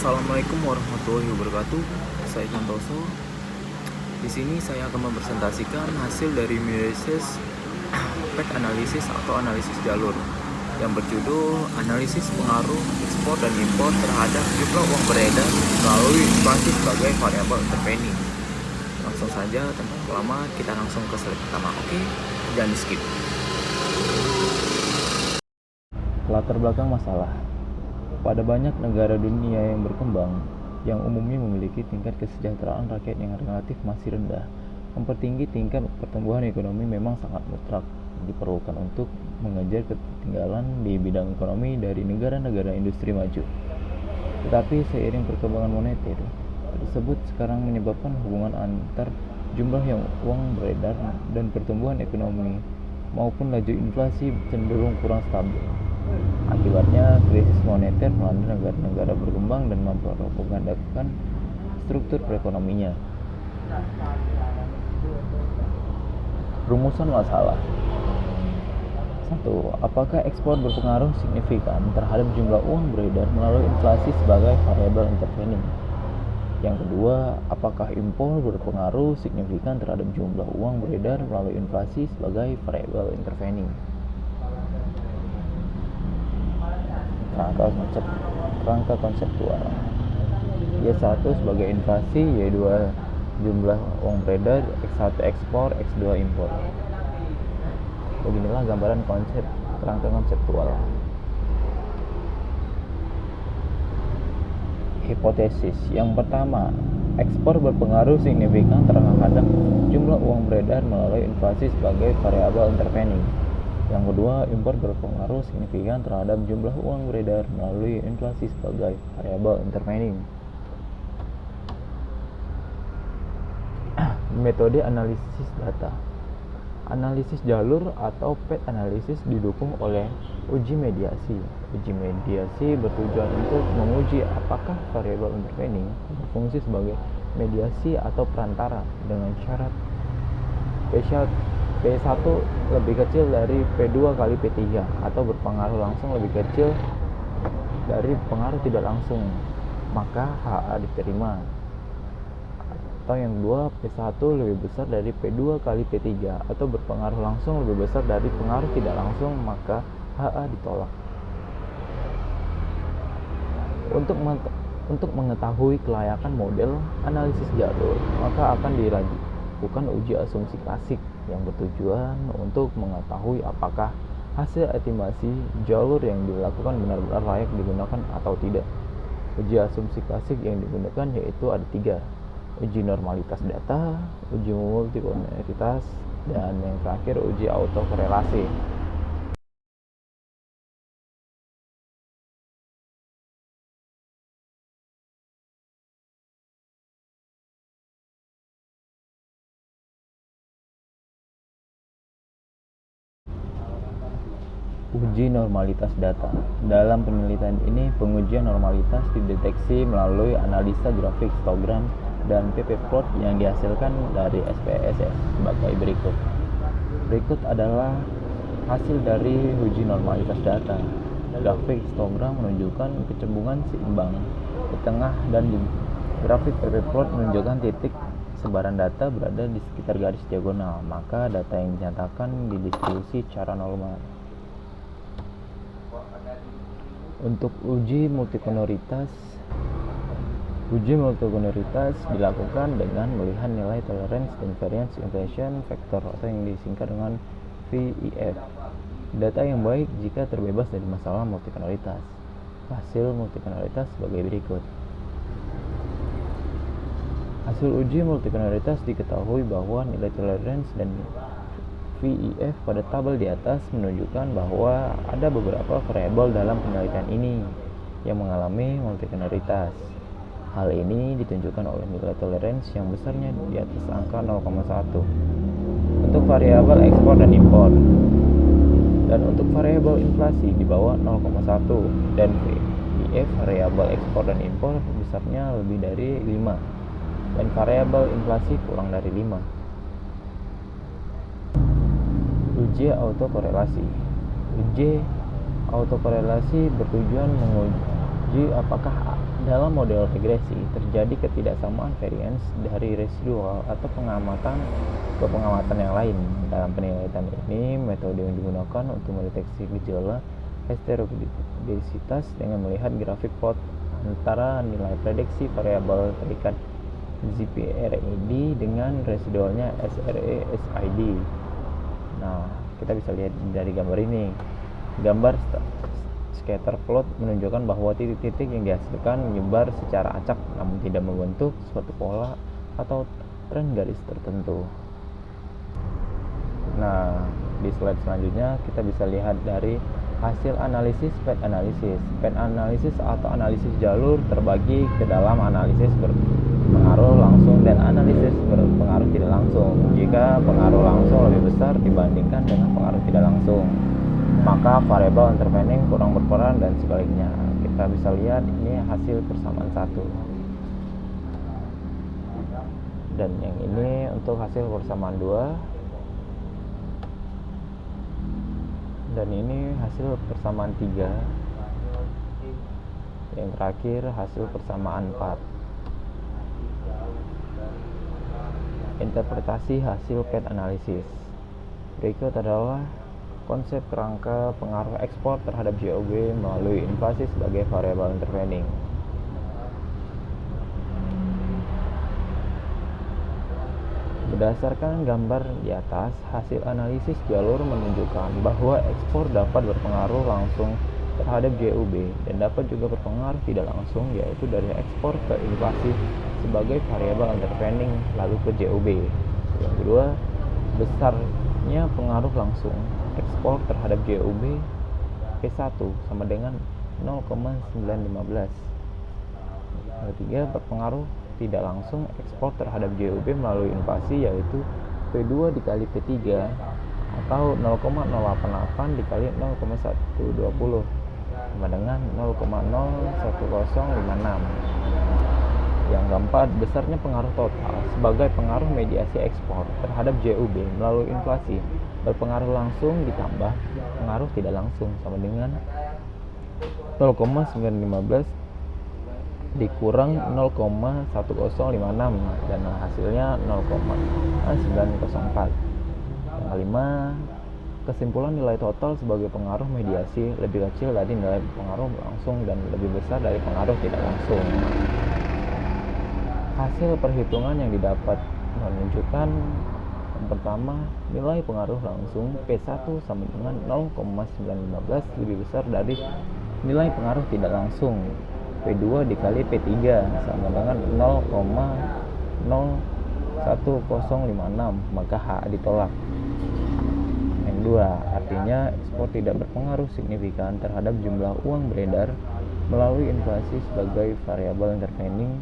Assalamualaikum warahmatullahi wabarakatuh. Saya Santoso. Di sini saya akan mempresentasikan hasil dari analisis PET analisis atau analisis jalur yang berjudul analisis pengaruh ekspor dan impor terhadap jumlah uang beredar melalui inflasi sebagai variabel intervening. Langsung saja tanpa lama kita langsung ke slide pertama. Oke, jangan di skip. Latar belakang masalah. Pada banyak negara dunia yang berkembang, yang umumnya memiliki tingkat kesejahteraan rakyat yang relatif masih rendah, mempertinggi tingkat pertumbuhan ekonomi memang sangat mutlak diperlukan untuk mengejar ketertinggalan di bidang ekonomi dari negara-negara industri maju. Tetapi seiring perkembangan moneter tersebut sekarang menyebabkan hubungan antar jumlah yang uang beredar dan pertumbuhan ekonomi maupun laju inflasi cenderung kurang stabil. Akibatnya, krisis moneter melanda negara-negara berkembang dan mempropagandakan struktur perekonominya. Rumusan masalah. 1. Apakah ekspor berpengaruh signifikan terhadap jumlah uang beredar melalui inflasi sebagai variabel intervening? Yang kedua, apakah impor berpengaruh signifikan terhadap jumlah uang beredar melalui inflasi sebagai variabel intervening? Kerangka konseptual. Y1 sebagai inflasi, Y2 jumlah uang beredar, X1 ekspor, X2 impor. Beginilah gambaran kerangka konseptual. Hipotesis yang pertama, ekspor berpengaruh signifikan terhadap jumlah uang beredar melalui inflasi sebagai variabel intervening. Yang kedua, impor berpengaruh signifikan terhadap jumlah uang beredar melalui inflasi sebagai variabel intervening. Metode analisis data. Analisis jalur atau PET analisis didukung oleh uji mediasi. Uji mediasi bertujuan untuk menguji apakah variabel intervening berfungsi sebagai mediasi atau perantara dengan syarat spesial P1 lebih kecil dari P2 kali P3 atau berpengaruh langsung lebih kecil dari pengaruh tidak langsung, maka HA diterima. Atau yang kedua, P1 lebih besar dari P2 kali P3 atau berpengaruh langsung lebih besar dari pengaruh tidak langsung, maka HA ditolak. Untuk mengetahui kelayakan model analisis jalur, maka akan dilakukan uji asumsi klasik yang bertujuan untuk mengetahui apakah hasil estimasi jalur yang dilakukan benar-benar layak digunakan atau tidak. Uji asumsi klasik yang digunakan yaitu ada 3, uji normalitas data, uji multikolonialitas, dan yang terakhir uji autokorelasi. Uji normalitas data. Dalam penelitian ini, pengujian normalitas dideteksi melalui analisa grafik histogram dan pp-plot yang dihasilkan dari SPSS sebagai berikut. Berikut adalah hasil dari uji normalitas data. Grafik histogram menunjukkan kecembungan seimbang di tengah dan di grafik pp-plot menunjukkan titik sebaran data berada di sekitar garis diagonal, maka data yang dinyatakan didistribusi secara normal. Untuk uji multikolonialitas dilakukan dengan melihat nilai tolerance dan variance inflation factor atau yang disingkat dengan VIF. Data yang baik jika terbebas dari masalah multikolonialitas. Hasil multikolonialitas sebagai berikut. Hasil uji multikolonialitas diketahui bahwa nilai tolerance dan VIF pada tabel di atas menunjukkan bahwa ada beberapa variabel dalam penelitian ini yang mengalami multikolonialitas. Hal ini ditunjukkan oleh nilai tolerance yang besarnya di atas angka 0,1 untuk variabel ekspor dan impor, dan untuk variabel inflasi di bawah 0,1, dan VIF variabel ekspor dan impor besarnya lebih dari 5, dan variabel inflasi kurang dari 5. Uji autokorelasi. Uji autokorelasi bertujuan menguji apakah Dalam model regresi, terjadi ketidaksamaan varians dari residual atau pengamatan ke pengamatan yang lain. Dalam penelitian ini, metode yang digunakan untuk mendeteksi gejala heterogenisitas dengan melihat grafik plot antara nilai prediksi variabel terikat ZPRED dengan residualnya SRE-SID. Nah, kita bisa lihat dari gambar ini. Gambar scatter plot menunjukkan bahwa titik-titik yang dihasilkan menyebar secara acak namun tidak membentuk suatu pola atau tren garis tertentu. Nah, di slide selanjutnya kita bisa lihat dari hasil analisis path analysis. Path analysis atau analisis jalur terbagi ke dalam analisis berpengaruh langsung dan analisis berpengaruh tidak langsung. Jika pengaruh langsung lebih besar dibandingkan dengan pengaruh tidak langsung, maka variabel intervening kurang berperan dan sebaliknya. Kita bisa lihat ini hasil persamaan 1. Dan yang ini untuk hasil persamaan 2. Dan ini hasil persamaan 3. Yang terakhir hasil persamaan 4. Interpretasi hasil path analysis. Berikut adalah konsep kerangka pengaruh ekspor terhadap GOB melalui inflasi sebagai variabel intervening. Berdasarkan gambar di atas, hasil analisis jalur menunjukkan bahwa ekspor dapat berpengaruh langsung terhadap GOB dan dapat juga berpengaruh tidak langsung, yaitu dari ekspor ke inflasi sebagai variabel intervening lalu ke GOB. Yang kedua, besarnya pengaruh langsung ekspor terhadap GOB P1 sama dengan 0,915. Yang ketiga, berpengaruh tidak langsung ekspor terhadap GOB melalui inflasi, yaitu P2 dikali P3 atau 0,088 dikali 0,120 sama dengan 0,01056. Yang keempat, besarnya pengaruh total sebagai pengaruh mediasi ekspor terhadap GOB melalui inflasi berpengaruh langsung ditambah pengaruh tidak langsung sama dengan 0,915 dikurang 0,1056 dan hasilnya 0,904. Yang kelima, kesimpulan nilai total sebagai pengaruh mediasi lebih kecil dari nilai pengaruh langsung dan lebih besar dari pengaruh tidak langsung. Hasil perhitungan yang didapat menunjukkan yang pertama, nilai pengaruh langsung P1 sama dengan 0,915 lebih besar dari nilai pengaruh tidak langsung P2 dikali P3 sama dengan 0,01056, maka H ditolak. Yang dua, artinya ekspor tidak berpengaruh signifikan terhadap jumlah uang beredar melalui inflasi sebagai variabel intervening,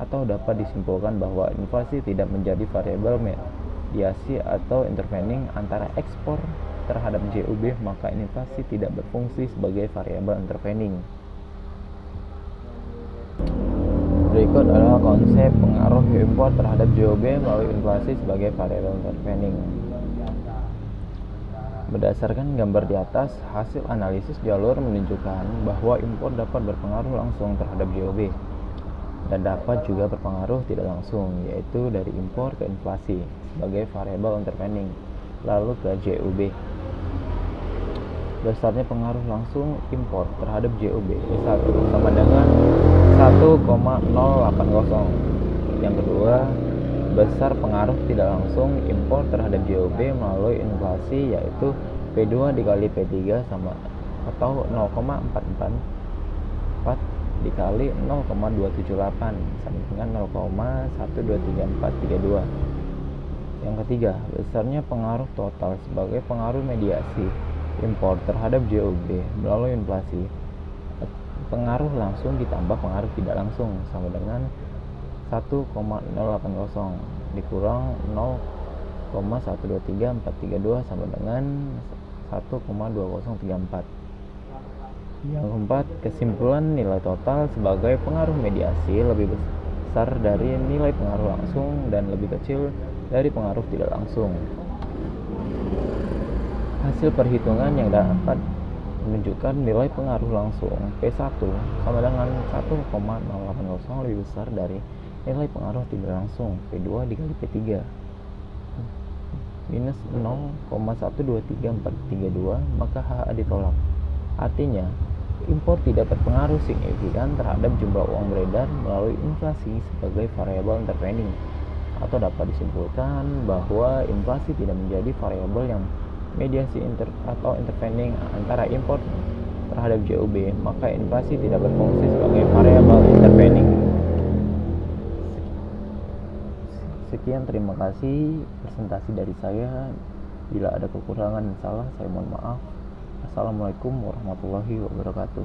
atau dapat disimpulkan bahwa inflasi tidak menjadi variabel mediasi atau intervening antara ekspor terhadap GOB, maka inflasi tidak berfungsi sebagai variabel intervening. Berikut adalah konsep pengaruh impor terhadap GOB melalui inflasi sebagai variabel intervening. Berdasarkan gambar di atas, hasil analisis jalur menunjukkan bahwa impor dapat berpengaruh langsung terhadap GOB dan dapat juga berpengaruh tidak langsung, yaitu dari impor ke inflasi sebagai variabel intervening lalu ke GOB. Besarnya pengaruh langsung impor terhadap GOB P1 sama dengan 1,080. Yang kedua, besar pengaruh tidak langsung impor terhadap GOB melalui inflasi, yaitu P2 dikali P3 sama atau 0,444 dikali 0,278 sama dengan 0,123432. Yang ketiga, besarnya pengaruh total sebagai pengaruh mediasi impor terhadap GOB melalui inflasi. Pengaruh langsung ditambah pengaruh tidak langsung sama dengan 1,080 dikurang 0,123432 sama dengan 1,2034. Yang keempat, kesimpulan nilai total sebagai pengaruh mediasi lebih besar dari nilai pengaruh langsung dan lebih kecil dari pengaruh tidak langsung. Hasil perhitungan yang dapat menunjukkan nilai pengaruh langsung P1 sama dengan 1,080 lebih besar dari nilai pengaruh tidak langsung P2 dikali P3 minus 0,123432, maka HA ditolak. Artinya, impor tidak berpengaruh signifikan terhadap jumlah uang beredar melalui inflasi sebagai variabel intervening, atau dapat disimpulkan bahwa inflasi tidak menjadi variabel yang mediasi atau intervening antara impor terhadap JOB, maka inflasi tidak berfungsi sebagai variabel intervening. Sekian, terima kasih presentasi dari saya. Bila ada kekurangan dan salah, saya mohon maaf. Assalamualaikum warahmatullahi wabarakatuh.